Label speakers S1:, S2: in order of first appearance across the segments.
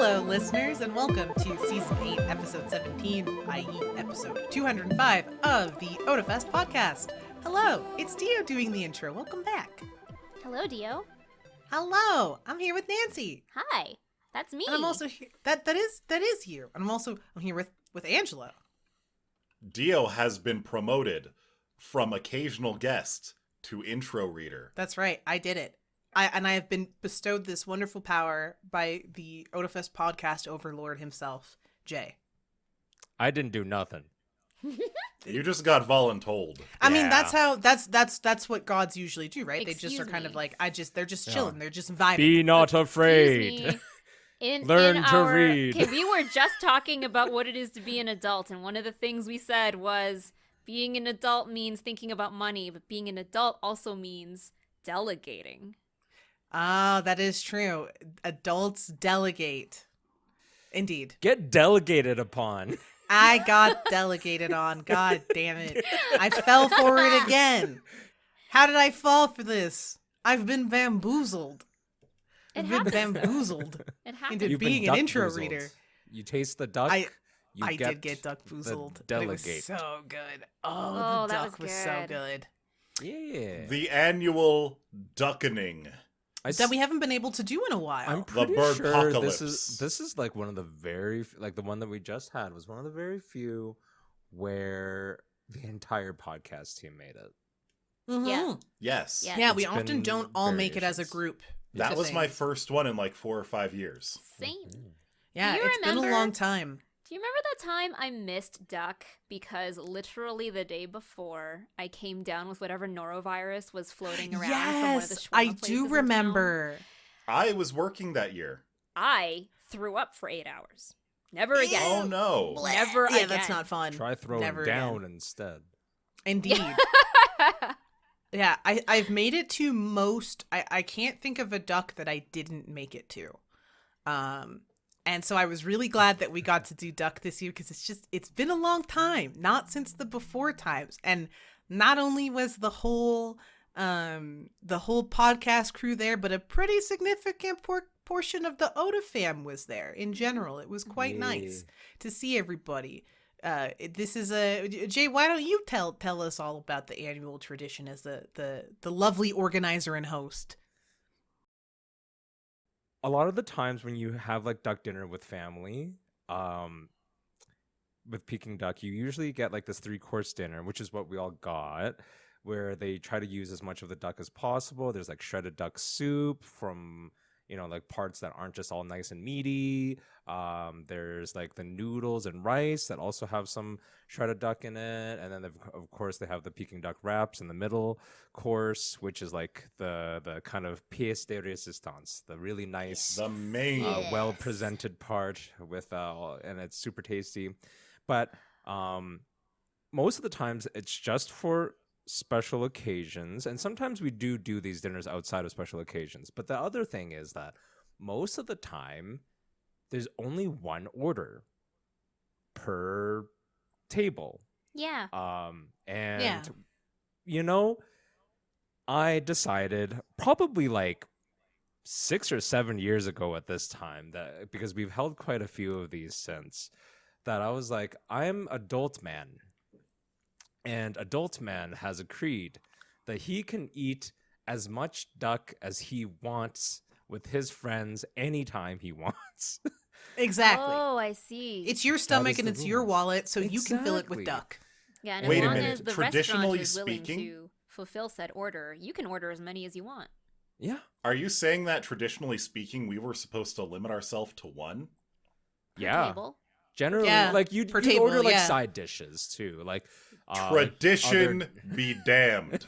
S1: Hello, listeners, and welcome to Season 8, Episode 17, i.e. Episode 205 of the Otafest podcast. Hello, it's Deo doing the intro. Welcome back.
S2: Hello, Deo.
S1: Hello, I'm here with Nancy.
S2: Hi, that's me.
S1: And I'm also here. That is you. And I'm here with Angelo.
S3: Deo has been promoted from occasional guest to intro reader.
S1: That's right. I did it. I have been bestowed this wonderful power by the Otafest podcast overlord himself, Jei.
S4: I didn't do nothing.
S3: You just got voluntold.
S1: I mean, that's what gods usually do, right?
S2: Excuse
S1: they just are kind of
S2: me.
S1: like, they're just chilling. They're just vibing.
S4: Be not afraid.
S2: Excuse me.
S4: Learn to read.
S2: Okay, we were just talking about what it is to be an adult, and one of the things we said was being an adult means thinking about money, but being an adult also means delegating.
S1: Ah, that is true. Adults delegate. Indeed.
S4: Get delegated upon.
S1: I got delegated on. God damn it. I fell for it again. How did I fall for this? I've been bamboozled.
S2: It
S1: I've been
S2: happens, though.
S1: bamboozled
S2: It happens.
S1: into
S4: You've
S1: being
S4: been
S1: an intro
S4: duck-boozled.
S1: reader.
S4: You taste the duck.
S1: I
S4: you
S1: did get duck-boozled.
S4: the
S1: But it was
S4: delegate.
S1: so good.
S2: Oh,
S1: The
S2: that
S1: duck
S2: was
S1: was so
S2: good.
S1: good.
S4: Yeah.
S3: The annual duckening.
S1: That we haven't been able to do in a while.
S4: I'm pretty
S3: bird
S4: sure
S3: apocalypse.
S4: this is like one of the very like the one that we just had was one of the very few where the entire podcast team made it.
S1: Mhm.
S2: Yeah.
S3: Yes.
S2: Yeah.
S1: Yeah, we
S4: It's
S1: often
S4: been
S1: don't all make it as a
S4: variations.
S1: group.
S3: That
S1: to
S3: was my
S1: things.
S3: first one in like 4 or 5 years.
S2: Same.
S1: Yeah,
S2: Do you
S1: it's been a
S2: remember-
S1: long time.
S2: Do you remember that time I missed duck because literally the day before I came down with whatever norovirus was floating around from one of the
S1: Yes,
S2: shawarma
S1: I
S2: places
S1: do
S2: in town?
S1: remember.
S3: I was working that year.
S2: I threw up for 8 hours. Never again.
S3: Oh no.
S2: Never
S1: Yeah,
S2: again.
S1: that's not fun.
S4: Try throwing
S1: Never
S4: down
S1: again.
S4: instead.
S1: Indeed. Yeah, I've made it to most. I can't think of a duck that I didn't make it to. And so I was really glad that we got to do duck this year because it's been a long time, not since the before times. And not only was the whole podcast crew there, but a pretty significant portion of the Otafam was there in general. It was quite nice to see everybody. This is Jei, why don't you tell us all about the annual tradition as the lovely organizer and host?
S4: A lot of the times when you have like duck dinner with family, with Peking duck, you usually get like this 3-course dinner, which is what we all got, where they try to use as much of the duck as possible. There's like shredded duck soup from, like parts that aren't just all nice and meaty. There's like the noodles and rice that also have some shredded duck in it. And then of course they have the Peking duck wraps in the middle course, which is like the kind of pièce de résistance, the really nice,
S3: The main.
S4: well presented part with and it's super tasty. But most of the times it's just for special occasions, and sometimes we do these dinners outside of special occasions. But the other thing is that most of the time there's only one order per table.
S2: Yeah.
S4: And I decided probably like 6 or 7 years ago at this time, that because we've held quite a few of these since, that I was like, I'm adult man. And adult man has agreed that he can eat as much duck as he wants with his friends anytime he wants.
S1: Exactly.
S2: Oh, I see.
S1: It's your stomach
S4: is
S1: and
S4: the
S1: it's your
S4: rule.
S1: wallet, so you can fill it with
S4: Exactly.
S1: duck.
S2: Yeah, and
S3: Wait
S2: as
S3: a
S2: long
S3: minute.
S2: as the
S3: Traditionally
S2: restaurant is willing
S3: speaking-
S2: to fulfill said order, you can order as many as you want.
S4: Yeah.
S3: Are you saying that traditionally speaking, we were supposed to limit ourselves to one?
S2: Per
S4: Yeah.
S2: table.
S4: Generally,
S1: Yeah,
S4: like you'd
S1: per table,
S4: order like
S1: yeah.
S4: side dishes too, like
S3: Tradition
S4: other-
S3: be damned.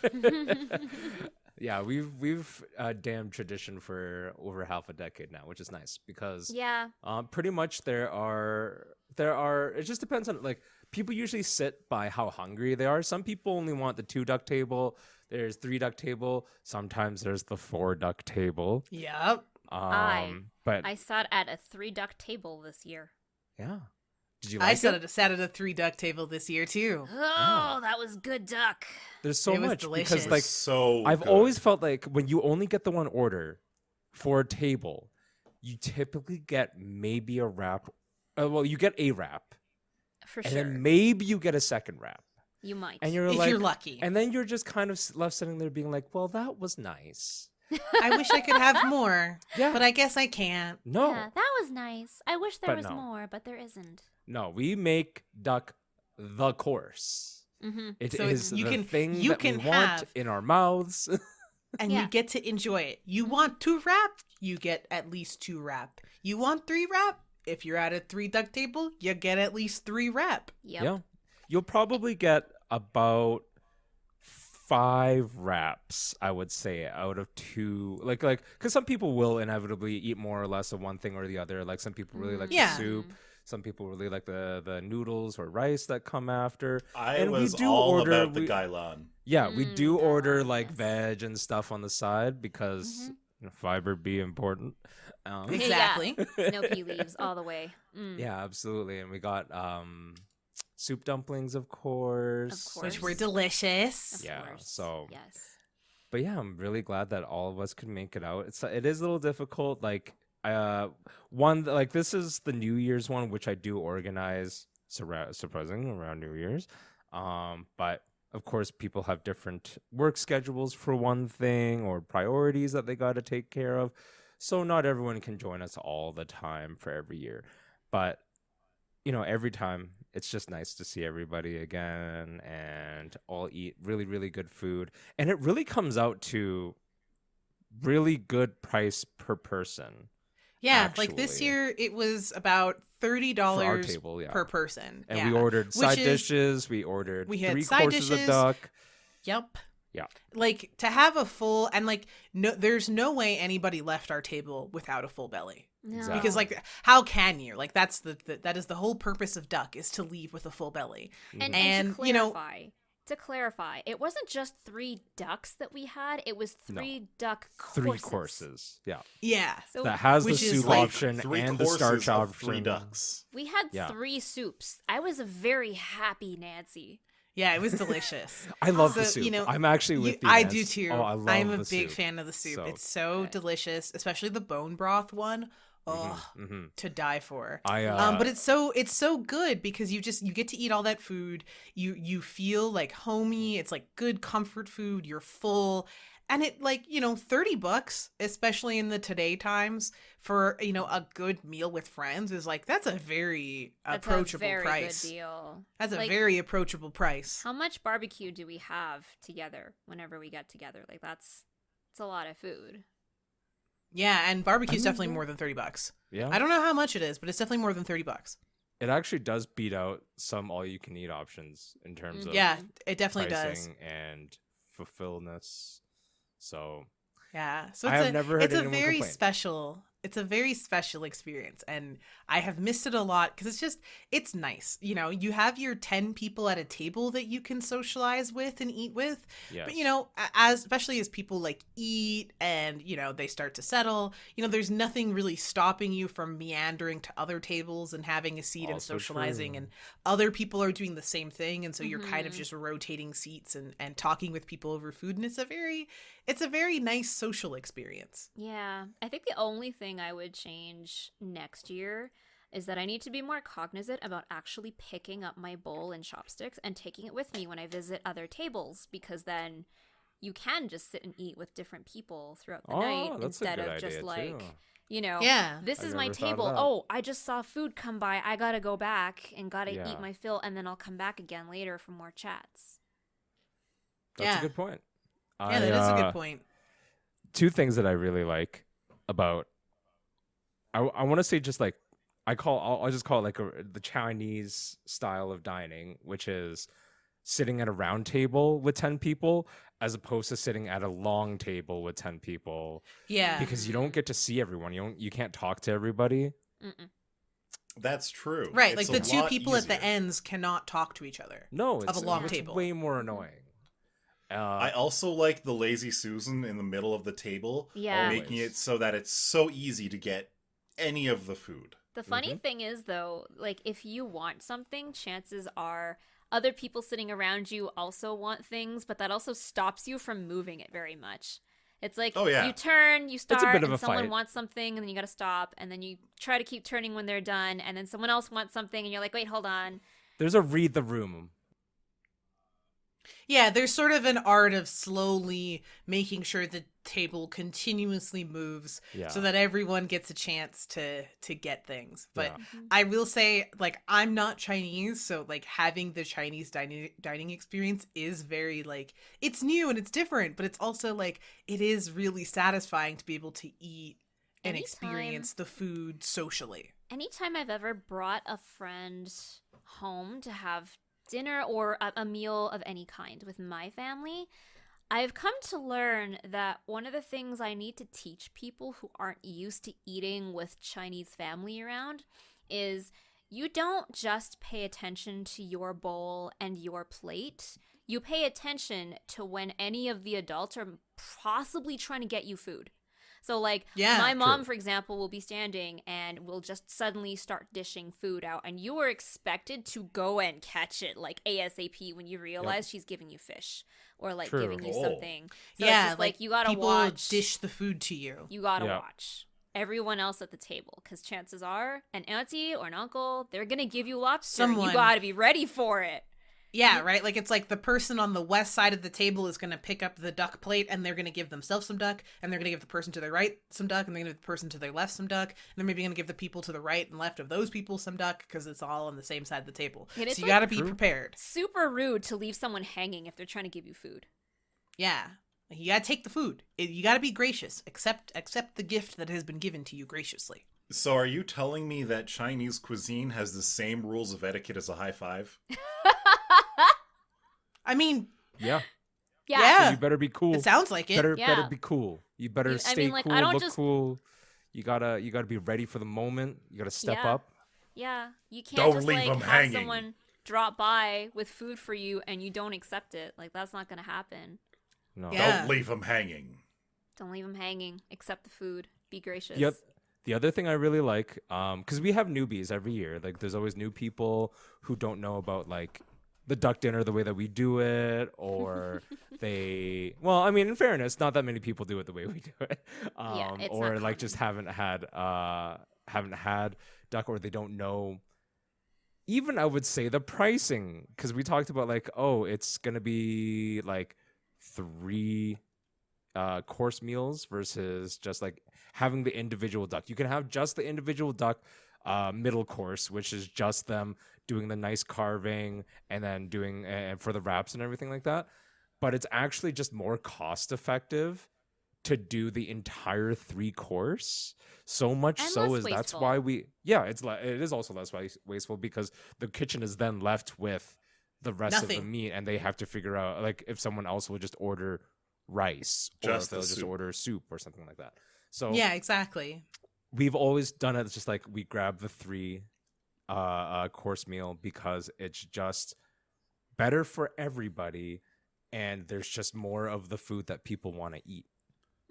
S4: Yeah, we've damned tradition for over half a decade now, which is nice because
S2: Yeah.
S4: pretty much there are it just depends on, like, people usually sit by how hungry they are. Some people only want the 2 duck table. There's 3 duck table. Sometimes there's the 4 duck table.
S1: Yep.
S4: But
S2: I sat at a 3 duck table this year.
S4: yeah, did you like
S1: I
S4: it?
S1: sat at a 3 duck table this year too.
S2: Oh, that was good duck.
S4: There's so
S1: It was
S4: much
S1: delicious.
S4: because, like,
S3: So
S4: I've
S3: good.
S4: always felt like when you only get the one order for a table, you typically get maybe a wrap. Well, you get a wrap,
S2: For
S4: and
S2: sure.
S4: then maybe you get a second wrap.
S2: You might.
S4: And you're
S1: If
S4: like,
S1: you're lucky.
S4: and then you're just kind of left sitting there being like, well, that was nice.
S1: I wish I could have more,
S4: Yeah.
S1: but I guess I can't.
S4: No,
S2: Yeah, that was nice. I wish there
S4: But
S2: was
S4: no.
S2: more, but there isn't.
S4: no, we make duck the course.
S2: Mm-hmm.
S4: It
S1: So
S4: is
S1: you
S4: the
S1: can-
S4: thing
S1: you
S4: that
S1: can
S4: we want
S1: have-
S4: in our mouths.
S1: And
S2: Yeah.
S1: you get to enjoy it. You want 2 wrap, you get at least 2 wrap. You want 3 wrap? If you're at a 3 duck table, you get at least 3 wrap.
S2: Yep.
S4: Yeah. You'll probably get about 5 wraps, I would say, out of 2. Like, because some people will inevitably eat more or less of one thing or the other. Like, some people really like
S1: Yeah.
S4: the soup. Some people really like the noodles or rice that come after.
S3: I
S4: And we
S3: was
S4: do
S3: all
S4: order-
S3: about the
S4: we-
S3: gailan.
S4: Yeah, we do order
S2: God,
S4: like
S2: yes.
S4: veg and stuff on the side because fiber be important.
S1: Exactly.
S2: No pea leaves all the way. Mm.
S4: Yeah, absolutely. And we got soup dumplings, of course.
S2: Of course.
S1: Which were delicious.
S2: Of
S4: Yeah,
S2: course.
S4: so-
S2: Yes.
S4: But yeah, I'm really glad that all of us could make it out. It is a little difficult. Like one like this is the New Year's one, which I do organize surprisingly around New Year's. But of course, people have different work schedules for one thing or priorities that they got to take care of. So not everyone can join us all the time for every year. But every time it's just nice to see everybody again and all eat really, really good food. And it really comes out to really good price per person
S1: Yeah, like this
S4: Actually.
S1: year it was about $30
S4: for our table. Yeah.
S1: per person.
S4: And
S1: yeah.
S4: we ordered
S1: Which
S4: side
S1: is-
S4: dishes. We ordered
S1: we had
S4: 3
S1: side
S4: courses of
S1: dishes.
S4: duck.
S1: Yep.
S4: Yeah.
S1: Like to have a full and like no there's no way anybody left our table without a full belly.
S2: No.
S4: Exactly.
S1: Because like how can you? Like that's that is the whole purpose of duck is to leave with a full belly.
S2: And,
S1: And,
S2: to
S1: you know-
S2: clarify, it wasn't just 3 ducks that we had. It was 3 duck
S4: 3
S2: courses.
S4: courses. Yeah.
S1: Yeah.
S2: So
S4: That has the
S1: Which is
S4: soup
S1: like
S4: option
S3: 3
S4: and the
S3: courses
S4: starch
S3: of
S4: option.
S3: 3 ducks.
S2: we had
S4: Yeah.
S2: 3 soups. I was a very happy Nancy.
S1: Yeah, it was delicious.
S4: I love the
S1: So,
S4: soup.
S1: you know,
S4: I'm actually with you.
S1: I
S4: Nance.
S1: do too.
S4: Oh, I love
S1: I'm a
S4: the
S1: big
S4: soup.
S1: fan of the soup.
S4: So
S1: It's so
S2: good.
S1: delicious, especially the bone broth one. Oh,
S4: Mhm.
S1: to die for.
S4: I
S1: But it's so good because you get to eat all that food. You feel like homey. It's like good comfort food. You're full. And it like, $30, especially in the today times for, a good meal with friends is like that's a very
S2: That's
S1: approachable
S2: a very
S1: price.
S2: good deal.
S1: That's a
S2: Like,
S1: very approachable price.
S2: How much barbecue do we have together whenever we get together? Like it's a lot of food.
S1: Yeah, and barbecue's
S4: mean,
S1: definitely
S4: yeah.
S1: more than $30.
S4: yeah.
S1: I don't know how much it is, but it's definitely more than $30.
S4: It actually does beat out some all-you-can-eat options in terms of
S1: Yeah, it definitely does.
S4: pricing and fulfillness. So
S1: Yeah. So
S4: I have never heard
S1: it's a
S4: anyone
S1: very
S4: complain.
S1: it's a very special experience and I have missed it a lot cuz it's nice. You have your 10 people at a table that you can socialize with and eat with.
S4: yes.
S1: But especially as people like eat and they start to settle, there's nothing really stopping you from meandering to other tables and having a seat and
S4: Also
S1: socializing
S4: true.
S1: and other people are doing the same thing and so you're kind of
S2: Mhm.
S1: just rotating seats and talking with people over food and it's a very nice social experience.
S2: Yeah. I think the only thing I would change next year is that I need to be more cognizant about actually picking up my bowl and chopsticks and taking it with me when I visit other tables because then you can just sit and eat with different people throughout the night
S4: that's a
S2: instead
S4: good
S2: of just
S4: idea,
S2: like,
S4: too.
S1: Yeah.
S2: this
S4: I
S2: is my
S4: never thought of
S2: table.
S4: that.
S2: Oh, I just saw food come by. I gotta go back and gotta
S4: Yeah.
S2: eat my fill and then I'll come back again later for more chats.
S4: That's
S1: Yeah.
S4: a good point.
S1: Yeah, that is a good point.
S4: 2 things that I really like about I want to say just like I'll just call it like the Chinese style of dining, which is sitting at a round table with 10 people as opposed to sitting at a long table with 10 people
S1: Yeah.
S4: because you don't get to see everyone. You can't talk to everybody.
S2: Mm-mm.
S3: That's true.
S1: Right,
S3: It's
S1: like
S3: a
S1: the two
S3: lot
S1: people at
S3: easier.
S1: the ends cannot talk to each other.
S4: No,
S1: Of a long
S4: it's
S1: table.
S4: way more annoying.
S3: I also like the lazy Susan in the middle of the table,
S2: Yeah.
S3: making
S4: Always.
S3: it so that it's so easy to get any of the food.
S2: The funny thing is, though, like if you want something, chances are other people sitting around you also want things, but that also stops you from moving it very much. It's like
S3: Oh, yeah.
S2: you turn, you start,
S4: bit of
S2: and
S4: a
S2: someone
S4: fight.
S2: wants something, and then you gotta stop, and then you try to keep turning when they're done, and then someone else wants something, and you're like, wait, hold on.
S4: There's a read the room.
S1: Yeah, there's sort of an art of slowly making sure the table continuously moves
S4: Yeah.
S1: so that everyone gets a chance to get things. But
S4: Yeah.
S1: I will say, like, I'm not Chinese, so like having the Chinese dining experience is very like, it's new and it's different, but it's also like it is really satisfying to be able to eat and
S2: Anytime-
S1: experience the food socially.
S2: Anytime I've ever brought a friend home to have dinner or a meal of any kind with my family, I've come to learn that one of the things I need to teach people who aren't used to eating with Chinese family around is you don't just pay attention to your bowl and your plate. You pay attention to when any of the adults are possibly trying to get you food. So, like,
S1: Yeah,
S2: my mom,
S4: true.
S2: for example, will be standing and will just suddenly start dishing food out. And you are expected to go and catch it, like, ASAP when you realize she's giving you fish or, like,
S4: True.
S2: giving you
S3: Oh.
S2: something. So
S1: Yeah,
S2: it's just, like, you gotta
S1: people
S2: watch.
S1: dish the food to you.
S2: You gotta
S4: Yeah.
S2: watch everyone else at the table. Because chances are an auntie or an uncle, they're gonna give you lobster.
S1: Someone.
S2: You gotta be ready for it.
S1: Yeah, right? Like, it's like the person on the west side of the table is going to pick up the duck plate, and they're going to give themselves some duck, and they're going to give the person to their right some duck, and they're going to give the person to their left some duck, and they're maybe going to give the people to the right and left of those people some duck, because it's all on the same side of the table.
S2: And it's
S1: So you
S2: like-
S1: got to be
S4: True.
S1: prepared.
S2: Super rude to leave someone hanging if they're trying to give you food.
S1: Yeah. You got to take the food. You got to be gracious. Accept the gift that has been given to you graciously.
S3: So are you telling me that Chinese cuisine has the same rules of etiquette as a high five?
S1: I mean,
S4: Yeah.
S2: Yeah.
S1: Yeah.
S4: So you better be cool.
S1: it sounds like it.
S4: better
S2: Yeah.
S4: be cool. You better
S2: I
S4: stay
S2: mean, like,
S4: cool,
S2: I don't
S4: look
S2: just-
S4: cool. You gotta be ready for the moment. You gotta step
S2: Yeah.
S4: up.
S2: Yeah, you can't
S3: Don't
S2: just
S3: leave
S2: like
S3: 'em
S2: have
S3: hanging.
S2: someone drop by with food for you and you don't accept it. Like that's not gonna happen.
S4: No.
S1: Yeah.
S3: Don't leave them hanging.
S2: Don't leave them hanging. Accept the food. Be gracious.
S4: Yep. The other thing I really like, because we have newbies every year. Like, there's always new people who don't know about like the duck dinner the way that we do it, or they. Well, I mean, in fairness, not that many people do it the way we do it.
S2: Yeah, it's
S4: or
S2: not
S4: like just haven't had duck, or they don't know. Even I would say the pricing, because we talked about like, oh, it's gonna be like 3 course meals versus just like having the individual duck. You can have just the individual duck middle course, which is just them doing the nice carving and then doing for the wraps and everything like that. But it's actually just more cost effective to do the entire 3 course. So much
S2: And
S4: so
S2: less
S4: is that's
S2: wasteful.
S4: why it is also less wasteful, because the kitchen is then left with the rest of the
S1: Nothing.
S4: meat, and they have to figure out like if someone else will just order rice or
S3: Just
S4: if they'll
S3: the
S4: just
S3: soup.
S4: order soup or something like that. So
S1: Yeah, exactly.
S4: we've always done it. It's just like we grab the 3 course meal because it's just better for everybody, and there's just more of the food that people want to eat.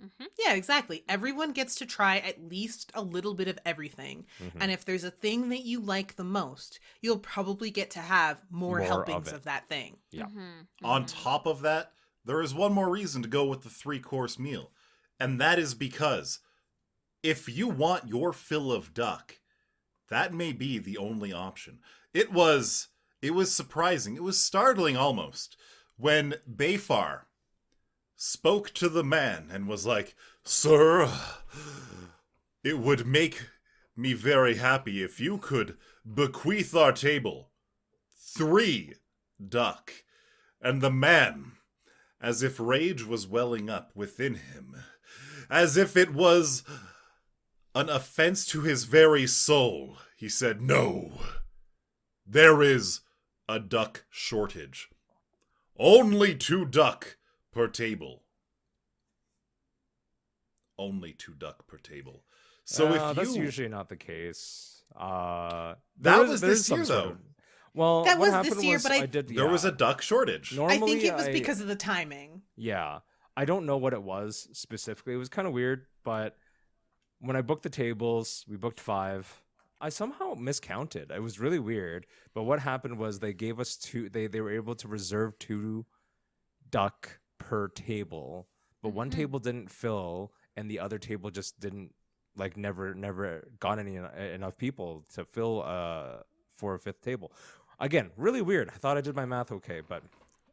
S2: Mm-hmm.
S1: Yeah, exactly. Everyone gets to try at least a little bit of everything.
S4: Mhm.
S1: And if there's a thing that you like the most, you'll probably get to have more
S4: More of
S1: helpings
S4: it.
S1: of that thing.
S4: Yeah.
S2: Mm-hmm.
S3: On top of that, there is one more reason to go with the 3-course meal. And that is because if you want your fill of duck, that may be the only option. It was surprising. It was startling almost when Bayfar spoke to the man and was like, "Sir, it would make me very happy if you could bequeath our table 3 duck." And the man, as if rage was welling up within him, as if it was an offense to his very soul, he said, "No, there is a duck shortage. Only 2 duck per table. Only 2 duck per table." So if
S4: that's
S3: you...
S4: usually not the case.
S3: That
S4: There
S3: was
S4: there
S3: this
S4: is some
S3: year,
S4: sort
S3: though.
S4: of- well,
S1: That
S4: what
S1: was
S4: happened
S1: this year,
S4: was
S1: but I-
S4: did.
S3: There was
S4: yeah.
S3: a duck shortage.
S4: Normally,
S1: I think it was because of the timing.
S4: Yeah. I don't know what it was specifically. It was kind of weird, but when I booked the tables, we booked 5. I somehow miscounted. It was really weird. But what happened was they gave us 2, they were able to reserve 2 duck per table but one table didn't fill, and the other table just didn't never got enough people to fill for a fifth table. Again, really weird. I thought I did my math okay, but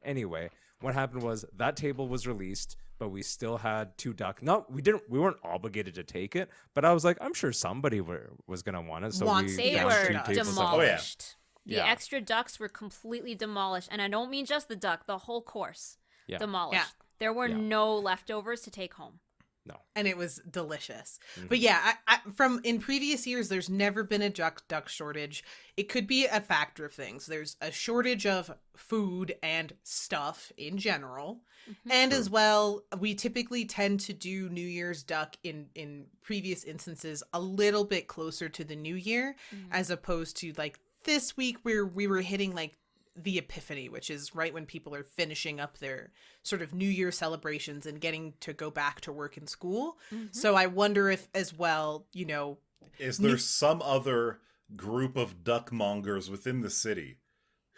S4: anyway, what happened was that table was released, but we still had 2 duck. No, we weren't obligated to take it, but I was like, I'm sure somebody was gonna want it. So
S2: They
S1: the
S2: were
S1: extra ducks.
S2: demolished. The
S4: Yeah.
S2: extra ducks were completely demolished, and I don't mean just the duck, the whole course demolished.
S1: Yeah.
S2: There were no leftovers to take home.
S4: No.
S1: And it was delicious. But yeah, I from in previous years, there's never been a duck shortage. It could be a factor of things. There's a shortage of food and stuff in general. And as well, we typically tend to do New Year's duck in previous instances a little bit closer to the new year, as opposed to like this week where we were hitting like the Epiphany, which is right when people are finishing up their sort of New Year celebrations and getting to go back to work and school. So I wonder if as well, you know,
S3: Is there some other group of duckmongers within the city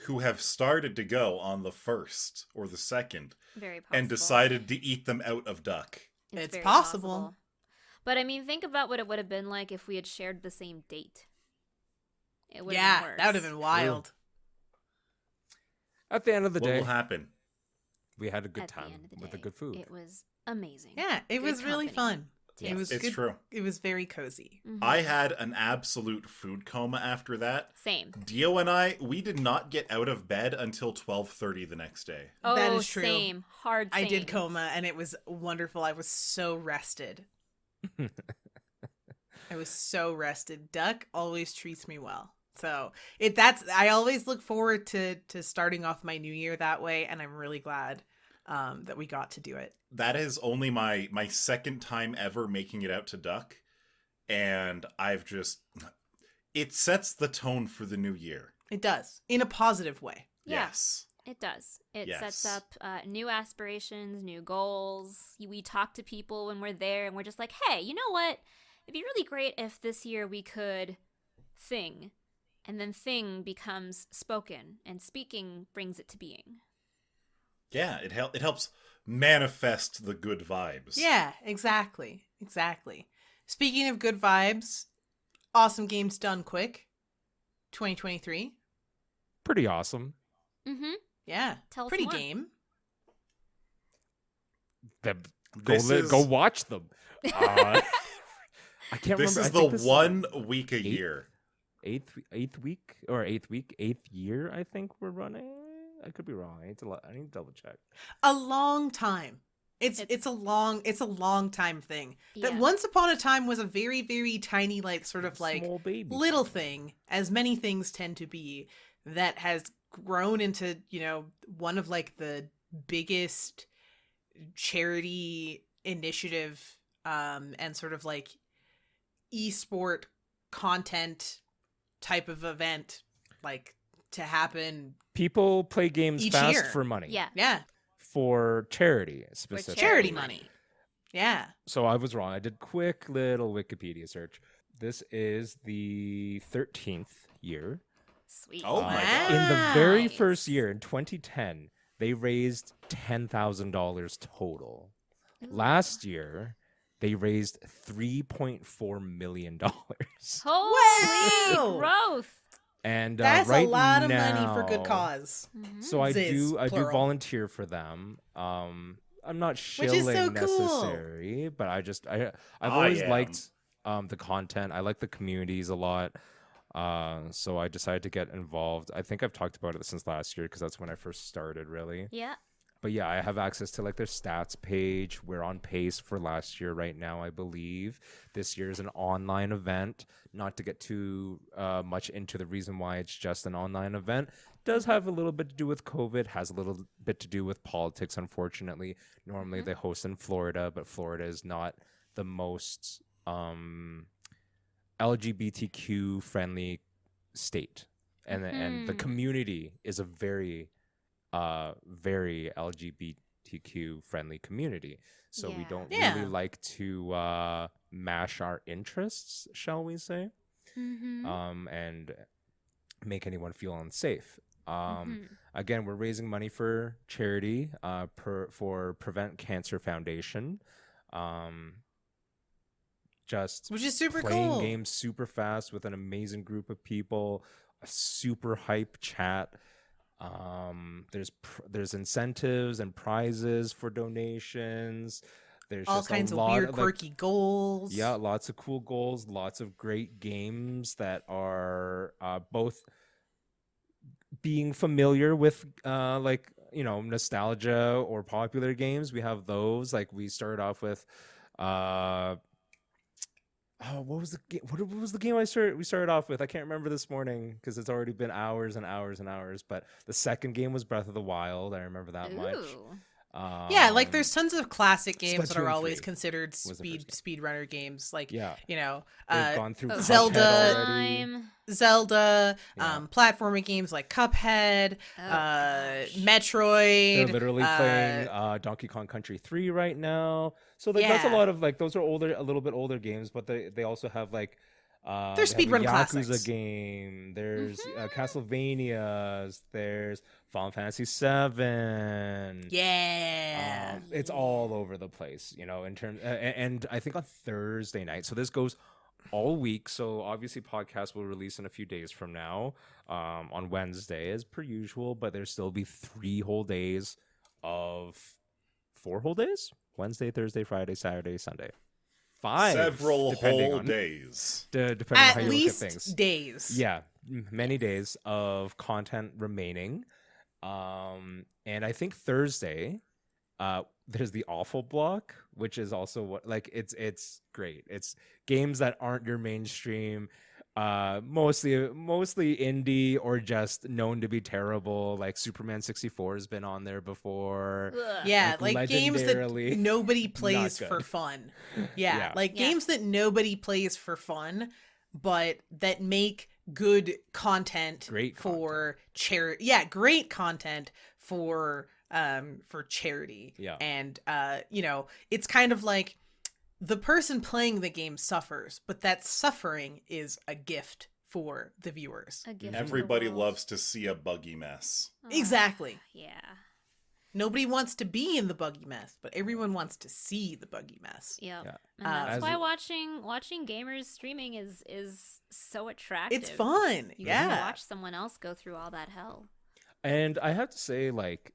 S3: who have started to go on the 1st or the 2nd
S2: Very possible.
S3: and decided to eat them out of duck?
S1: It's
S2: very
S1: possible.
S2: But I mean, think about what it would have been like if we had shared the same date. It would have
S1: yeah,
S2: been worse.
S1: that would have been wild.
S4: At the end of the
S3: What
S4: day,
S3: will happen?
S4: we had a good
S2: At the
S4: time
S2: end of the
S4: with the
S2: day,
S4: good food.
S2: It was amazing.
S1: Yeah, it
S2: Good
S1: was really
S2: company.
S1: fun.
S2: Yes.
S1: It was
S3: It's
S1: good.
S3: true.
S1: It was very cozy.
S3: I had an absolute food coma after that.
S2: Same.
S3: Dio and we did not get out of bed until 12:30 the next day.
S2: Oh,
S1: That is true.
S2: Same. Hard
S1: I
S2: same.
S1: did coma and it was wonderful. I was so rested. I was so rested. Duck always treats me well. So I always look forward to starting off my new year that way, and I'm really glad that we got to do it.
S3: That is only my second time ever making it out to duck, and it sets the tone for the new year.
S1: It does, in a positive way.
S2: Yeah.
S3: Yes.
S2: It does. It
S3: Yes.
S2: sets up new aspirations, new goals. We talk to people when we're there, and we're just like, hey, you know what? It'd be really great if this year we could thing. And then thing becomes spoken, and speaking brings it to being.
S3: Yeah, it helps manifest the good vibes.
S1: Yeah, exactly. Speaking of good vibes, awesome games done quick. 2023.
S4: Pretty awesome.
S2: Mm-hmm.
S1: Yeah,
S2: Tell us
S1: pretty
S2: more.
S1: game.
S4: Go watch them. I can't
S3: This
S4: remember.
S3: is
S4: I
S3: the
S4: think this
S3: one week a year.
S4: eighth year. I think we're running. I could be wrong. I need to double check.
S1: A long time. It's a long time thing. That
S2: Yeah.
S1: once upon a time was a very, very tiny, like sort of like
S4: Small baby.
S1: little thing, as many things tend to be, that has grown into, one of like the biggest charity initiative and sort of like esport content type of event like to happen.
S4: People play games
S1: Each
S4: fast
S1: year.
S4: for money.
S2: Yeah.
S1: Yeah,
S4: For charity specifically.
S1: charity money. Yeah.
S4: So I was wrong. I did quick little Wikipedia search. This is the 13th year.
S2: Sweet.
S3: Oh my
S1: Wow.
S3: God.
S4: In the very
S2: Nice.
S4: first year, in 2010, they raised $10,000 total. Last year, they raised $3.4 million.
S2: Holy
S1: Wow.
S2: growth.
S4: And
S1: That's
S4: right
S1: a lot
S4: now,
S1: of money for good cause.
S4: So I
S1: Ziz,
S4: do
S1: plural.
S4: volunteer for them. I'm not
S1: Which
S4: shilling
S1: is so cool.
S4: necessary, but I've
S3: I
S4: always
S3: am.
S4: liked the content. I like the communities a lot. So I decided to get involved. I think I've talked about it since last year because that's when I first started, really.
S2: Yeah.
S4: But yeah, I have access to like their stats page. We're on pace for last year right now, I believe. This year is an online event. Not to get too much into the reason why it's just an online event. Does have a little bit to do with COVID, has a little bit to do with politics, unfortunately. Normally they host in Florida, but Florida is not the most LGBTQ friendly state. And the community is a very LGBTQ friendly community. So we
S2: Yeah.
S4: don't
S1: Yeah.
S4: really like to mash our interests, shall we say,
S2: Mm-hmm.
S4: and make anyone feel unsafe. Again, we're raising money for charity, for Prevent Cancer Foundation. Just
S1: Which is super
S4: playing
S1: cool.
S4: games super fast with an amazing group of people, a super hype chat. There's incentives and prizes for donations. There's
S1: All
S4: just
S1: kinds
S4: a
S1: of
S4: lot
S1: weird,
S4: of,
S1: quirky goals.
S4: yeah, lots of cool goals, lots of great games that are both being familiar with nostalgia or popular games. We have those. Like we started off with what was the game? What was the game we started off with? I can't remember this morning because it's already been hours and hours and hours. But the second game was Breath of the Wild. I remember that much.
S2: Ooh.
S1: Yeah, like there's tons of classic games that are
S4: Splatoon
S1: always
S4: 3
S1: considered
S4: was the first
S1: speedrunner games. Like,
S4: Yeah.
S1: you know,
S4: They've gone through Cuphead
S1: Zelda,
S4: already.
S1: Zelda,
S4: Yeah.
S1: Platforming games like Cuphead,
S2: gosh.
S1: Metroid.
S4: They're literally playing Donkey Kong Country 3 right now. So like that's a
S1: Yeah.
S4: lot of like those are a little bit older games, but they also have like
S1: They're
S4: they have a
S1: speedrun classics.
S4: Yakuza game. There's Castlevanias. There's Final Fantasy 7.
S1: Yeah.
S4: It's all over the place, you know, in terms and I think on Thursday night. So this goes all week. So obviously podcast will release in a few days from now, on Wednesday as per usual, but there'll still be 3 whole days of 4 whole days, Wednesday, Thursday, Friday, Saturday, Sunday. 5
S3: Several
S4: depending
S3: whole
S4: on-
S3: days.
S4: depending on how
S1: At
S4: you
S1: least
S4: look at things.
S1: days.
S4: Yeah, many days of content remaining. And I think Thursday, there's the awful block, which is also what like it's great. It's games that aren't your mainstream, mostly indie or just known to be terrible. Like Superman 64 has been on there before.
S2: Ugh.
S1: Yeah, like games that
S4: legendarily
S1: nobody
S4: not
S1: plays
S4: good.
S1: for fun. Yeah,
S4: Yeah.
S1: like
S2: Yeah.
S1: games that nobody plays for fun, but that make good content
S4: Great
S1: for charity. Yeah, great content for charity.
S4: Yeah.
S1: And you know, it's kind of like the person playing the game suffers, but that suffering is a gift for the viewers.
S2: A gift to the
S3: Everybody
S2: world.
S3: loves to see a buggy mess.
S2: Oh,
S1: Exactly.
S2: Yeah.
S1: Nobody wants to be in the buggy mess, but everyone wants to see the buggy mess.
S2: Yep.
S4: Yeah.
S2: And that's
S4: As
S2: why
S4: a-
S2: watching gamers streaming is so attractive.
S1: It's fun.
S2: You get to
S1: Yeah.
S2: watch someone else go through all that hell.
S4: And I have to say, like,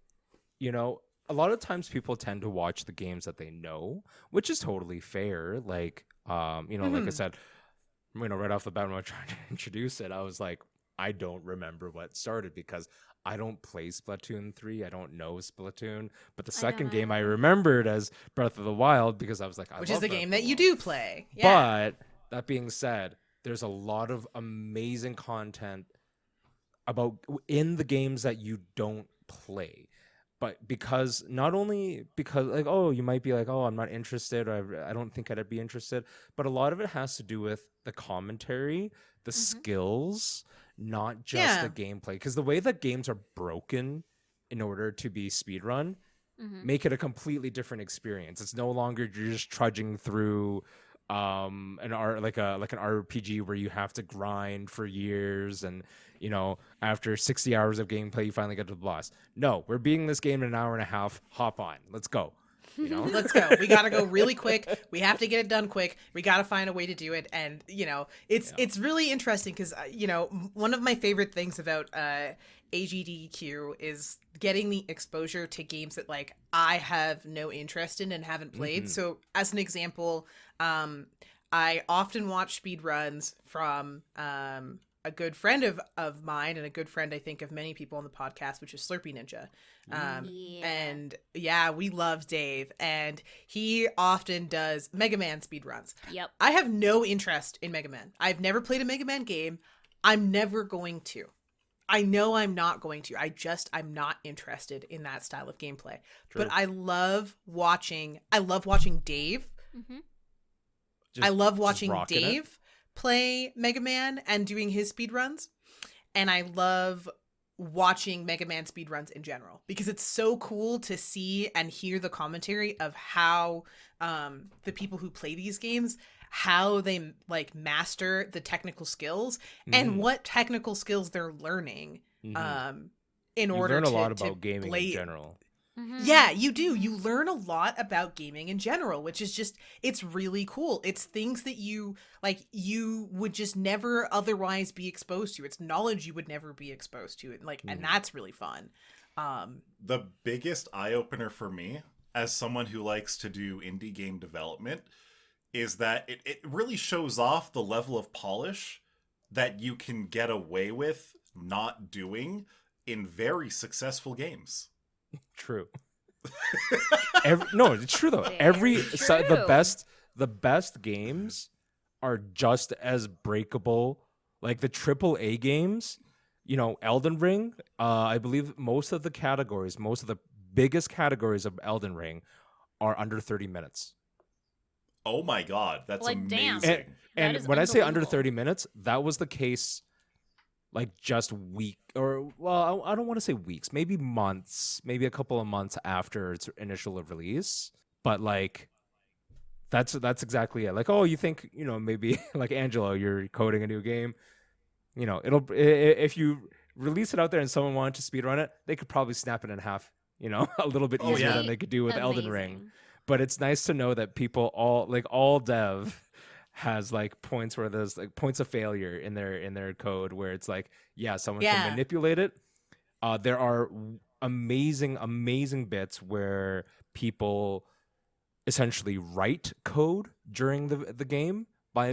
S4: you know, a lot of times people tend to watch the games that they know, which is totally fair. Like, you know, like I said, you know, right off the bat when I was trying to introduce it, I was like, I don't remember what started because I don't play Splatoon 3. I don't know Splatoon. But the second game I remembered as Breath of the Wild because I was like,
S1: Which is
S4: love
S1: the
S4: Breath
S1: game
S4: of the
S1: that you
S4: Wild.
S1: do play. Yeah.
S4: But that being said, there's a lot of amazing content about in the games that you don't play. But because not only because like, oh, you might be like, oh, I'm not interested, or I don't think I'd be interested, but a lot of it has to do with the commentary, the skills, not just
S1: Yeah.
S4: the gameplay. Because the way that games are broken in order to be speedrun make it a completely different experience. It's no longer you're just trudging through an RPG where you have to grind for years and you know after 60 hours of gameplay you finally get to the boss. No, we're beating this game in an hour and a half. Hop on, let's go. You know,
S1: Let's go. We got to go really quick. We have to get it done quick. We got to find a way to do it. And, you know, it's really interesting because, you know, one of my favorite things about AGDQ is getting the exposure to games that, like, I have no interest in and haven't played. So, as an example, I often watch speedruns from a good friend of mine and a good friend, I think, of many people on the podcast, which is Slurpee Ninja.
S2: Yeah.
S1: And yeah, we love Dave, and he often does Mega Man speedruns.
S2: Yep.
S1: I have no interest in Mega Man. I've never played a Mega Man game. I'm never going to. I know I'm not going to. I'm not interested in that style of gameplay. But I love watching Dave. I love watching
S4: rocking it.
S1: Dave play Mega Man and doing his speedruns. And I love watching Mega Man speedruns in general because it's so cool to see and hear the commentary of how the people who play these games, how they like master the technical skills and what technical skills they're learning in
S4: You
S1: order
S4: learn
S1: to
S4: a lot
S1: to
S4: about gaming in general.
S1: Yeah, you do. You learn a lot about gaming in general, which is just, it's really cool. It's things that you would just never otherwise be exposed to. It's knowledge you would never be exposed to. And that's really fun.
S3: The biggest eye-opener for me, as someone who likes to do indie game development, is that it really shows off the level of polish that you can get away with not doing in very successful games.
S4: True. No, it's true though.
S2: Very true.
S4: The best games are just as breakable. Like the AAA games, Elden Ring. I believe most of the biggest categories of Elden Ring are under 30 minutes.
S3: Oh my god, that's
S2: Like, damn.
S3: amazing.
S2: That
S4: And
S2: is
S4: when I say under
S2: unbelievable.
S4: 30 minutes, that was the case like just I don't want to say weeks, maybe months, maybe a couple of months after its initial release. But like that's exactly it. Like, oh, you think, maybe like Angelo, you're coding a new game, if you release it out there and someone wanted to speedrun it, they could probably snap it in half, a little bit
S3: Oh,
S4: easier
S3: yeah.
S4: than they could do with Elden Ring.
S2: Amazing.
S4: But it's nice to know that people all dev has like points where there's like points of failure in their code where it's like, yeah, someone can manipulate it. There are amazing bits where people essentially write code during the game by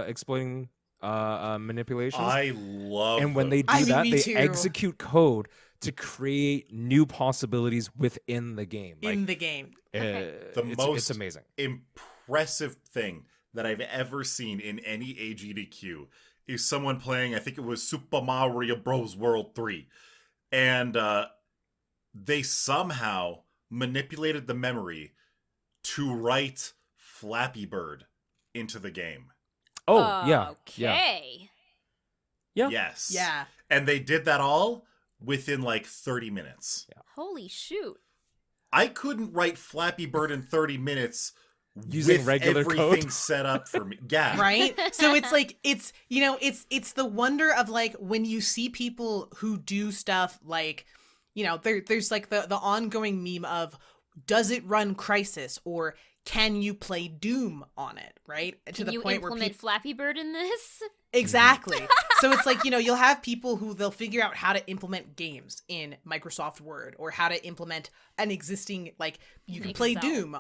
S4: exploiting manipulations.
S3: I love
S4: And when they
S3: those.
S4: do that,
S1: me
S4: they
S1: too.
S4: execute code to create new possibilities within the game.
S1: In the game.
S3: It's
S4: amazing.
S3: Impressive thing that I've ever seen in any AGDQ is someone playing, I think it was Super Mario Bros. World 3. And they somehow manipulated the memory to write Flappy Bird into the game.
S4: Oh, yeah.
S2: Okay.
S4: Yeah.
S3: Yes.
S1: Yeah.
S3: And they did that all within like 30 minutes.
S4: Yeah.
S2: Holy shoot.
S3: I couldn't write Flappy Bird in 30 minutes
S4: Using
S3: with
S4: regular
S3: everything
S4: code?
S3: set up for me. Yeah.
S1: Right? So it's like, it's the wonder of like when you see people who do stuff like, there's like the ongoing meme of, does it run Crisis, or can you play Doom on it, right? To
S2: Can
S1: the
S2: you
S1: point where
S2: implement Flappy Bird in this?
S1: Exactly. So it's like, you'll have people who they'll figure out how to implement games in Microsoft Word, or how to implement an existing, like, you can play
S2: Excel.
S1: Doom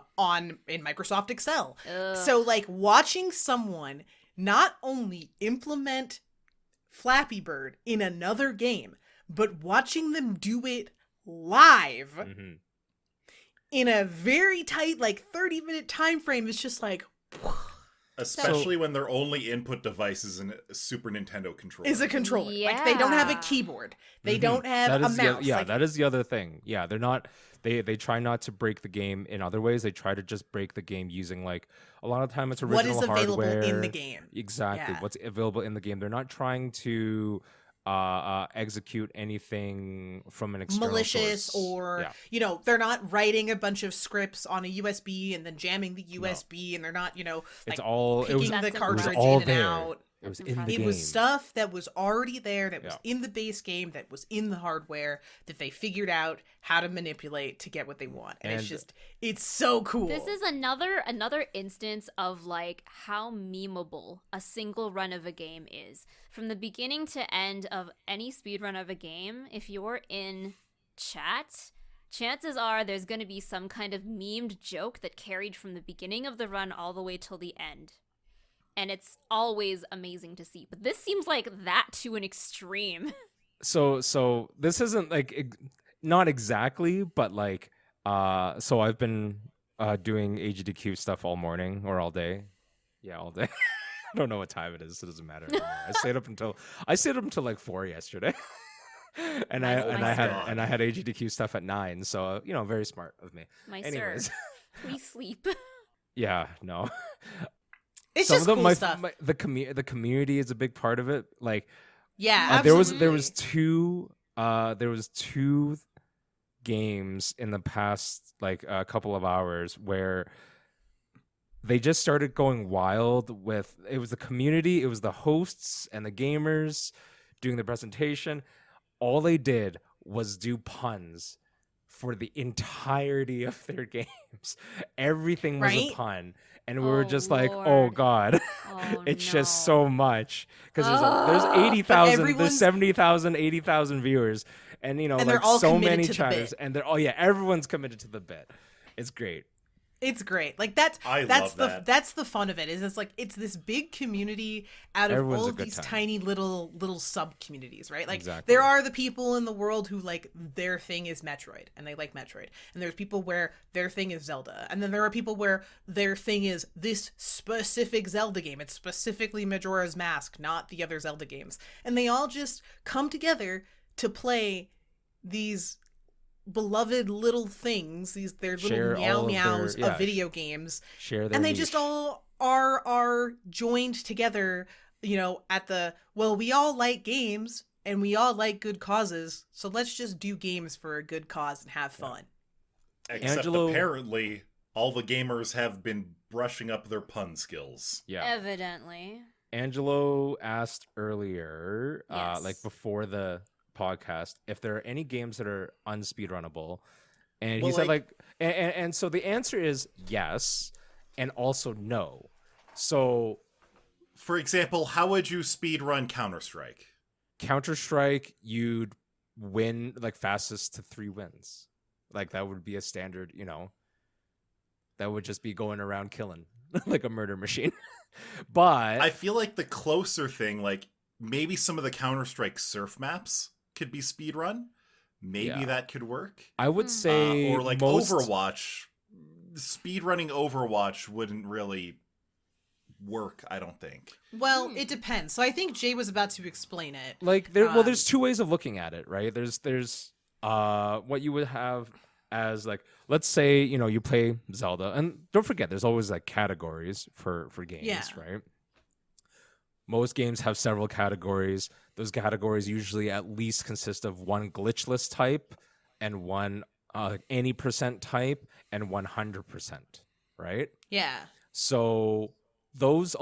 S1: in Microsoft Excel.
S2: Ugh.
S1: So like watching someone not only implement Flappy Bird in another game, but watching them do it live
S4: Mm-hmm.
S1: in a very tight, like 30-minute time frame is just like,
S3: Especially when their only input device is a Super Nintendo controller.
S1: is a controller. Like, they don't have a
S2: Yeah.
S1: keyboard. They
S3: Mhm.
S1: don't have
S4: That
S1: a
S4: is
S1: mouse.
S4: yeah,
S1: Like,
S4: that is the other thing. Yeah, they're not. They try not to break the game in other ways. They try to just break the game using like a lot of time it's original
S1: what is available
S4: hardware
S1: in the game.
S4: Exactly,
S1: Yeah.
S4: what's available in the game. They're not trying to execute anything from an external
S1: Malicious,
S4: source.
S1: or
S4: Yeah.
S1: they're not writing a bunch of scripts on a USB and then jamming the USB, and they're not like
S4: It's all it was.
S1: picking the
S2: That's
S1: cartridge
S2: impressive.
S4: all
S1: in and
S4: there.
S1: out.
S4: It was
S2: That's
S4: in the
S2: impressive.
S1: It
S4: game.
S1: was stuff that was already there, that was
S4: Yeah.
S1: in the base game, that was in the hardware, that they figured out how to manipulate to get what they want. And it's so cool.
S2: This is another instance of like how memeable a single run of a game is. From the beginning to end of any speedrun of a game, if you're in chat, chances are there's going to be some kind of memed joke that carried from the beginning of the run all the way till the end. And it's always amazing to see. But this seems like that to an extreme.
S4: So this isn't like not exactly, but like so I've been doing AGDQ stuff all morning or all day. Yeah, all day. I don't know what time it is. It doesn't matter anymore. I stayed up until like 4 yesterday. and I had AGDQ stuff at 9, so very smart of me.
S2: My
S4: Anyways.
S2: sir, please sleep.
S4: Yeah, no.
S1: It's
S4: Some
S1: just
S4: of them,
S1: cool stuff.
S4: the community is a big part of it. Like
S1: Yeah,
S4: there
S1: absolutely.
S4: was two games in the past like a couple of hours where they just started going wild with it was the community, it was the hosts and the gamers doing the presentation. all they did was do puns for the entirety of their games. Everything was
S1: Right?
S4: a pun. And we were
S2: Oh,
S4: just like, oh
S2: Lord.
S4: God,
S2: Oh,
S4: it's just
S2: no.
S4: so much. Because there's
S1: But
S4: 80,000, there's
S1: everyone's
S4: 70,000, 80,000 viewers. And, you know,
S1: And
S4: like
S1: they're all
S4: so
S1: committed
S4: many
S1: to the
S4: chatters.
S1: bit.
S4: And they're, oh yeah, everyone's committed to the bit. It's great.
S1: It's great. Like that's
S3: I
S1: that's
S3: love that.
S1: that's the fun of it. Is it's like it's this big community out of
S4: Everyone's
S1: all
S4: a
S1: of
S4: good
S1: these
S4: time.
S1: tiny little sub communities, right? Like
S4: Exactly.
S1: there are the people in the world who like their thing is Metroid and they like Metroid. And there's people where their thing is Zelda. And then there are people where their thing is this specific Zelda game. It's specifically Majora's Mask, not the other Zelda games. And they all just come together to play these beloved little things, these their
S4: Share
S1: little meow
S4: all of their-
S1: meows
S4: yeah,
S1: of video games,
S4: Share their
S1: and they
S4: niche.
S1: just all are joined together, you know, at the well, we all like games and we all like good causes, so let's just do games for a good cause and have fun.
S3: Except
S4: Angelo-
S3: apparently, all the gamers have been brushing up their pun skills.
S4: Yeah.
S2: Evidently.
S4: Angelo asked earlier,
S2: Yes.
S4: like before the podcast, if there are any games that are unspeedrunnable, and
S3: Well,
S4: he said
S3: like-
S4: and so the answer is yes, and also no. So
S3: For example, how would you speedrun Counter-Strike?
S4: Counter-Strike, you'd win like fastest to 3 wins. Like that would be a standard, you know. That would just be going around killing like a murder machine. But
S3: I feel like the closer thing, like maybe some of the Counter-Strike surf maps could be speedrun. Maybe
S4: Yeah.
S3: that could work.
S4: I would say
S3: Or like
S4: most,
S3: Overwatch. Speedrunning Overwatch wouldn't really work, I don't think.
S1: Well, it depends. So I think Jay was about to explain it.
S4: like there well there's
S1: Um,
S4: 2 ways of looking at it, right? There's what you would have as like, let's say, you know, you play Zelda, and don't forget there's always like categories for games,
S1: Yeah.
S4: right? Most games have several categories. Those categories usually at least consist of one glitchless type and one any percent type and 100%, right?
S1: Yeah.
S4: So those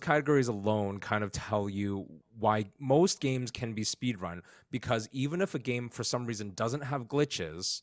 S4: categories alone kind of tell you why most games can be speedrun, because even if a game for some reason doesn't have glitches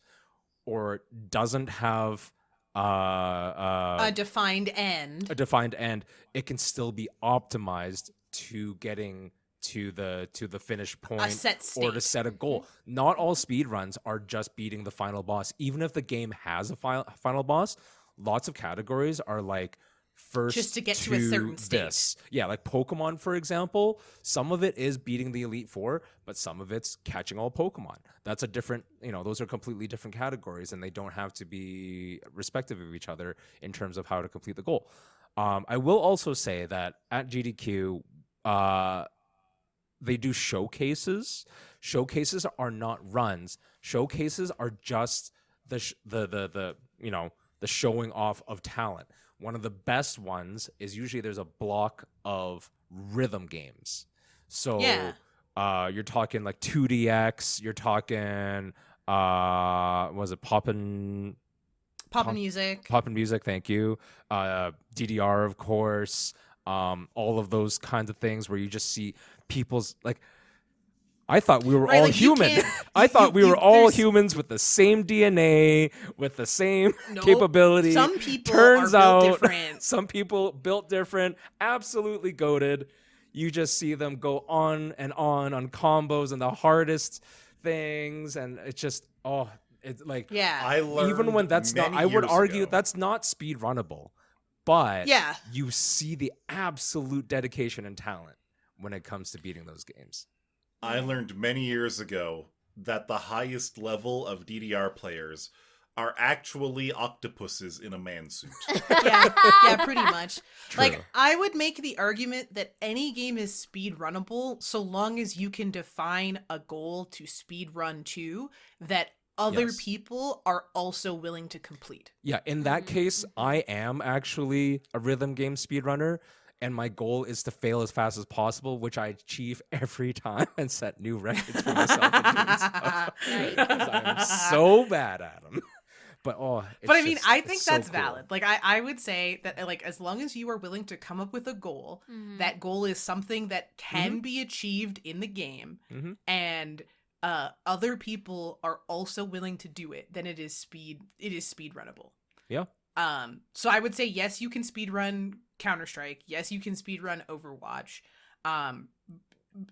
S4: or doesn't have
S1: A defined end.
S4: a defined end, it can still be optimized to getting to the finish point
S1: set
S4: or to
S1: state.
S4: set a goal. Not all speedruns are just beating the final boss. Even if the game has a final boss, lots of categories are like first
S1: Just to get to a certain state.
S4: this. Yeah, like Pokemon, for example, some of it is beating the Elite Four, but some of it's catching all Pokemon. That's a different, you know, those are completely different categories, and they don't have to be respective of each other in terms of how to complete the goal. I will also say that at GDQ, they do showcases. Showcases are not runs. Showcases are just the you know, the showing off of talent. One of the best ones is usually there's a block of rhythm games. So
S1: Yeah.
S4: You're talking like 2DX, you're talking was it Poppin'
S1: Music.
S4: Music, thank you. DDR, of course. All of those kinds of things where you just see people's like. I thought we were
S1: Right,
S4: all
S1: like, you
S4: human.
S1: can't-
S4: I thought we
S1: you-
S4: were all
S1: there's-
S4: humans with the same DNA, with the same
S1: Nope.
S4: capability.
S1: Some people
S4: Turns
S1: are built
S4: out,
S1: different.
S4: some people built different, absolutely goated. You just see them go on combos and the hardest things, and it's just it's like
S1: Yeah.
S3: I learned
S4: even when that's not,
S3: many
S4: I would
S3: years
S4: argue
S3: ago.
S4: that's not speed runnable, but
S1: Yeah.
S4: you see the absolute dedication and talent when it comes to beating those games.
S3: I learned many years ago that the highest level of DDR players are actually octopuses in a man suit.
S1: yeah, pretty much.
S4: True.
S1: Like, I would make the argument that any game is speed runnable so long as you can define a goal to speed run to that other
S4: Yes.
S1: people are also willing to complete.
S4: Yeah, in that case, I am actually a rhythm game speedrunner, and my goal is to fail as fast as possible, which I achieve every time and set new records for myself in doing so.
S2: Right.
S4: 'Cause I am so bad at them. But
S1: But I mean, I
S4: it's
S1: think
S4: so
S1: that's
S4: cool.
S1: valid. Like, I would say that, like, as long as you are willing to come up with a goal, that goal is something that can be achieved in the game,
S4: Mhm.
S1: and other people are also willing to do it, then it is speed runnable.
S4: Yeah.
S1: So I would say yes, you can speed run Counter-Strike. Yes, you can speed run Overwatch.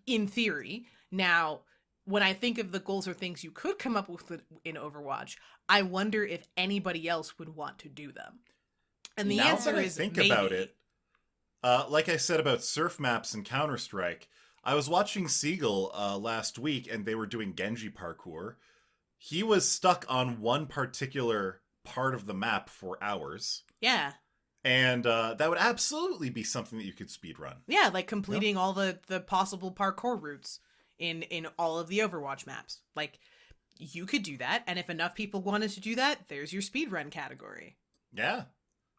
S1: In theory. Now, when I think of the goals or things you could come up with in Overwatch, I wonder if anybody else would want to do them. And the
S3: now
S1: answer
S3: that I
S1: is
S3: think
S1: maybe.
S3: about it, like I said about surf maps and Counter-Strike, I was watching Siegel last week, and they were doing Genji parkour. He was stuck on one particular part of the map for hours.
S1: Yeah.
S3: And that would absolutely be something that you could speedrun.
S1: Yeah, like completing all the possible parkour routes in all of the Overwatch maps. Like, you could do that, and if enough people wanted to do that, there's your speedrun category.
S3: Yeah.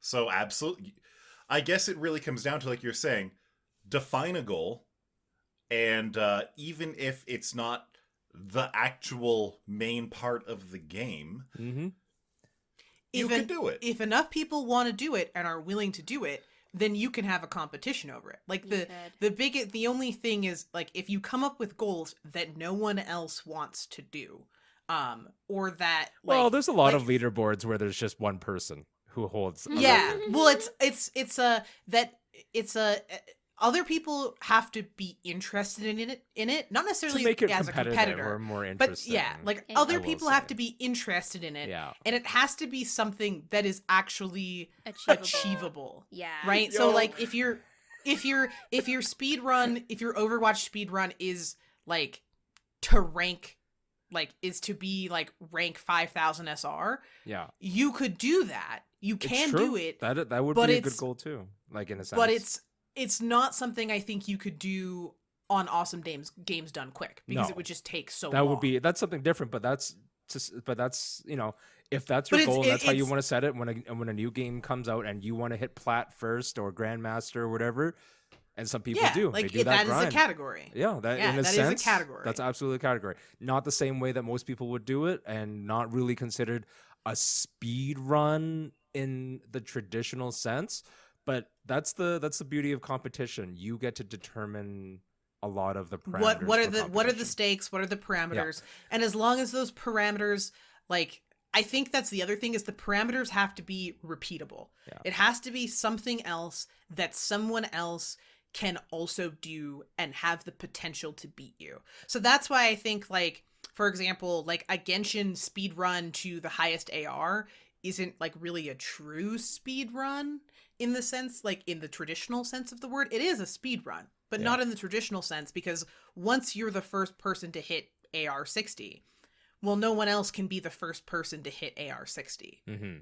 S3: So absolutely. I guess it really comes down to, like you're saying, define a goal, and even if it's not the actual main part of the game, you can do it.
S1: If enough people want to do it and are willing to do it, then you can have a competition over it. Like the only thing is, like, if you come up with goals that no one else wants to do, or that, like,
S4: Well, there's a lot
S1: like,
S4: of leaderboards where there's just one person who holds.
S1: Yeah. Well, other people have to be interested in it, not necessarily
S4: to make it
S1: as a competitor
S4: or more
S1: but
S4: interesting.
S1: yeah, like
S2: I
S1: other
S4: will
S1: people
S4: say.
S1: have to be interested in it.
S4: Yeah.
S1: And it has to be something that is actually
S2: Achievable.
S1: achievable.
S2: Yeah.
S1: Right? So like if your speedrun, if your Overwatch speedrun is like to rank, like is to be like rank 5,000 SR,
S4: Yeah.
S1: you could do that. You can do it.
S4: That would
S1: but
S4: be a
S1: it's-
S4: good goal too. Like in a sense.
S1: But it's not something I think you could do on Awesome Games Done Quick, because
S4: No.
S1: it would just take so
S4: that
S1: long.
S4: would be that's something different. But that's if that's
S1: But
S4: your
S1: it's-
S4: goal and that's how you
S1: it's-
S4: want to set it when a new game comes out and you want to hit plat first or grandmaster or whatever, and some people do.
S1: like
S4: they do that
S1: is a
S4: grind.
S1: category.
S4: Yeah, that in a
S1: that is a
S4: sense,
S1: category.
S4: that's absolutely a category. Not the same way that most people would do it, and not really considered a speed run in the traditional sense. But that's the beauty of competition. You get to determine a lot of the parameters.
S1: What are
S4: for
S1: the
S4: competition.
S1: stakes? What are the parameters? And as long as those parameters, like, I think that's the other thing, is the parameters have to be repeatable.
S4: Yeah.
S1: It has to be something else that someone else can also do and have the potential to beat you. So that's why I think, like, for example, like a Genshin speed run to the highest AR isn't like really a true speed run in the sense, like in the traditional sense of the word. It is a speed run, but not in the traditional sense, because once you're the first person to hit AR 60, well, no one else can be the first person to hit AR 60.
S4: Mm-hmm.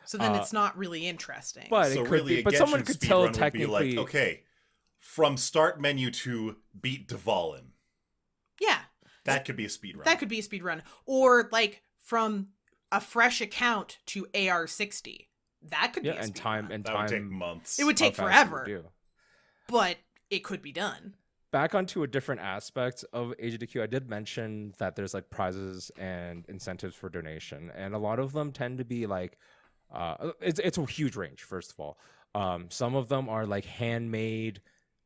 S1: So then it's not really interesting.
S4: But
S3: So
S4: it could
S3: really,
S4: be.
S3: a
S4: But
S3: Genshin
S4: someone could
S3: speedrun
S4: tell
S3: would be
S4: technically.
S3: like, okay, from start menu to beat Dvalin.
S1: yeah,
S3: That could be a speedrun.
S1: that could be a speed run. Or like from a fresh account to AR 60. That could be a
S4: and
S1: speed
S4: time
S1: run.
S4: and
S3: That
S4: time.
S3: would take months.
S1: It would take
S4: how fast you
S1: forever,
S4: would do.
S1: but it could be done.
S4: Back onto a different aspect of AGDQ, I did mention that there's like prizes and incentives for donation, and a lot of them tend to be like, it's a huge range. First of all, some of them are like handmade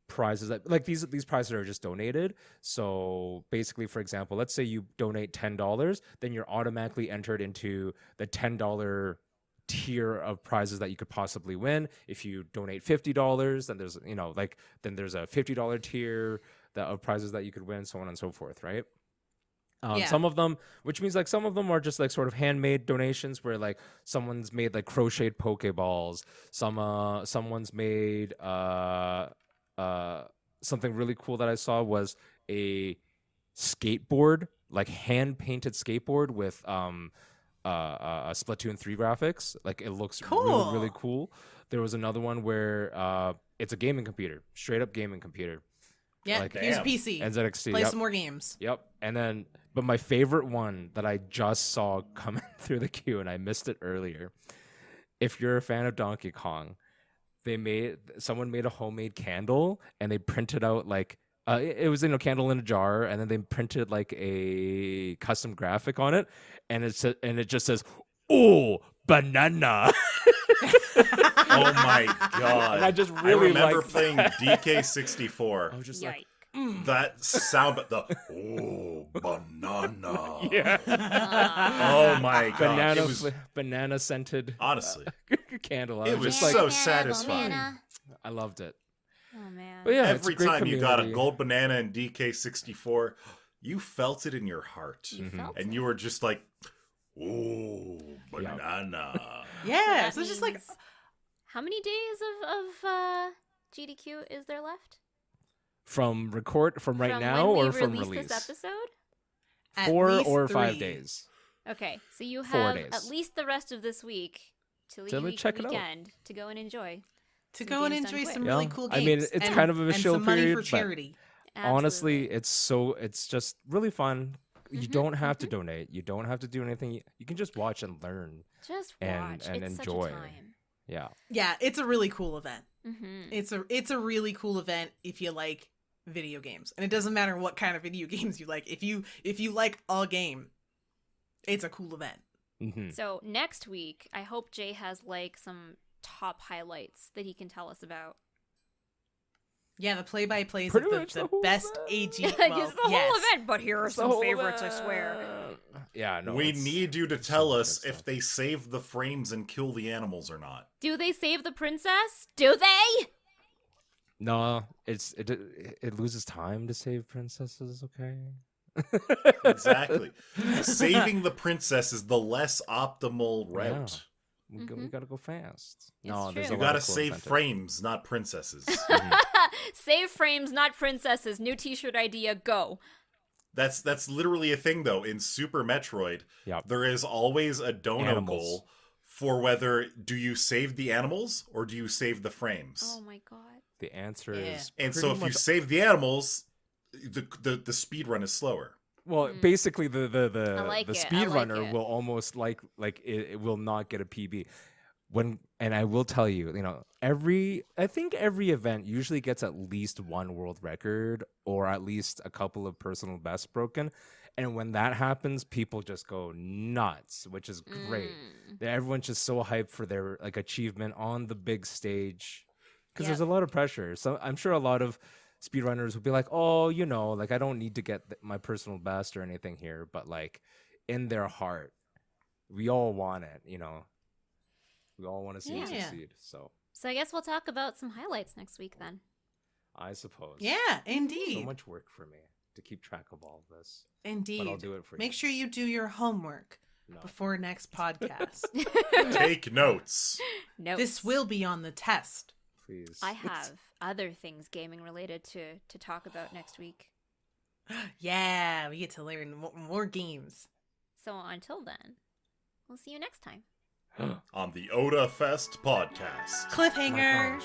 S4: prizes that, like, these prizes are just donated. So basically, for example, let's say you donate $10, then you're automatically entered into the $10 tier of prizes that you could possibly win. If you donate $50, then there's then there's a $50 tier of prizes that you could win, so on and so forth, right?
S1: Yeah.
S4: Some of them, which means like some of them are just like sort of handmade donations where like someone's made like crocheted Pokeballs. Someone's made something really cool that I saw was a skateboard, like hand painted skateboard with Splatoon 3 graphics. Like, it looks
S1: Cool.
S4: really cool. There was another one where it's a gaming computer, straight up gaming computer.
S1: Yeah,
S4: Like,
S1: here's a
S3: damn.
S1: PC.
S4: NZXT.
S1: Play
S4: Yep.
S1: some more games.
S4: Yep. And then, but my favorite one that I just saw coming through the queue, and I missed it earlier. If you're a fan of Donkey Kong, someone made a homemade candle, and they printed out like it was in a candle in a jar, and then they printed like a custom graphic on it, and it just says, "Oh, banana."
S3: Oh my god!
S4: And I just
S3: I
S4: really
S3: remember
S4: liked
S3: playing
S4: that.
S3: DK64.
S4: I was just
S2: Yikes.
S4: like,
S3: that sound, but the banana.
S4: Yeah.
S3: Oh my god!
S4: Banana scented
S3: Honestly,
S4: candle.
S3: it was
S4: just like,
S3: so satisfying.
S4: I loved it.
S2: Oh man.
S4: But yeah, it's a
S3: Every
S4: great
S3: time you got a
S4: community.
S3: gold banana in DK64, you felt it in your heart,
S2: You felt
S3: and
S2: it.
S3: you were just like, "Ooh, banana."
S1: Yeah,
S2: that
S1: so it's just like
S2: means- How many days of GDQ is there left?
S4: From right
S2: from
S4: now
S2: when we
S4: or from
S2: release
S4: release?
S2: this episode?
S1: at
S4: 4
S1: least
S4: or 5
S1: 3.
S4: days.
S2: Okay, so you
S4: 4
S2: have
S4: days.
S2: at least the rest of this week till
S4: To
S2: the
S4: check it out.
S2: weekend to go and enjoy.
S1: To
S2: Some
S1: go and
S2: games done
S1: enjoy
S2: quick.
S1: some
S4: Yeah.
S1: really cool
S4: I
S1: games.
S4: mean, it's kind of a
S1: and
S4: chill
S1: some money
S4: period,
S1: for
S4: but-
S1: charity.
S4: Honestly,
S2: Absolutely.
S4: it's just really fun. You
S2: Mhm,
S4: don't have to donate. You don't have to do anything. You can just watch and learn.
S2: just
S4: and-
S2: watch.
S4: and
S2: it's
S4: enjoy.
S2: such a time.
S4: Yeah.
S1: Yeah, it's a really cool event.
S2: Mm-hmm.
S1: It's a really cool event if you like video games, and it doesn't matter what kind of video games you like. If you like a game, it's a cool event.
S4: Hmm.
S2: So next week, I hope Jay has like some top highlights that he can tell us about.
S1: Yeah, the play-by-plays
S4: Pretty
S1: of
S4: much
S1: the
S4: the whole
S1: best
S4: event.
S1: AG.
S2: It's
S1: Well,
S2: the whole
S1: yes.
S2: event, but here are
S4: It's the
S2: some
S4: whole
S2: favorites, I
S4: event.
S2: swear.
S4: Yeah, no.
S3: we
S4: it's-
S3: need you to
S4: it's
S3: tell
S4: so
S3: us
S4: good
S3: if
S4: stuff.
S3: they save the frames and kill the animals or not.
S2: Do they save the princess? Do they?
S4: No, it loses time to save princesses. Okay.
S3: Exactly. Saving the princess is the less optimal
S4: Yeah.
S3: route.
S4: We
S2: Mhm.
S4: gotta go fast.
S2: It's
S4: No, there's a
S2: true.
S3: You
S4: lot
S3: gotta
S4: of cool
S3: save
S4: incentives.
S3: frames, not princesses.
S2: Save frames, not princesses. New T-shirt idea. Go.
S3: That's literally a thing though. In Super Metroid,
S4: Yep.
S3: there is always a dono
S4: Animals.
S3: goal for whether do you save the animals or do you save the frames.
S2: Oh my god.
S4: The answer
S1: Yeah.
S4: is
S3: And so
S4: pretty
S3: if you
S4: much-
S3: save the animals, the speed run is slower.
S4: well,
S2: Mm.
S4: basically the
S2: I like
S4: the
S2: it, I
S4: speedrunner
S2: like it.
S4: will almost like it will not get a PB. And I will tell you, I think every event usually gets at least one world record or at least a couple of personal bests broken. And when that happens, people just go nuts, which is great.
S2: Mm.
S4: Everyone's just so hyped for their achievement on the big stage because
S1: Yep.
S4: there's a lot of pressure. So I'm sure a lot of speedrunners will be like, oh, I don't need to get my personal best or anything here, but in their heart, we all want it, we all want to see it
S1: Yeah.
S4: succeed. So
S2: So I guess we'll talk about some highlights next week then.
S4: I suppose,
S1: Yeah,
S4: so
S1: indeed.
S4: much work for me to keep track of all of this,
S1: Indeed.
S4: but I'll do it for you.
S1: Make sure you do your homework
S4: No.
S1: before next podcast.
S3: Take notes.
S2: No.
S1: This will be on the test.
S4: Please.
S2: I have other things gaming related to talk about next week.
S1: Yeah, we get to learn more games.
S2: So until then, we'll see you next time.
S3: On the Otafest podcast.
S1: Cliffhanger.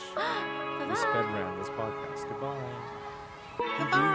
S4: We sped around this podcast. Goodbye.
S1: Goodbye.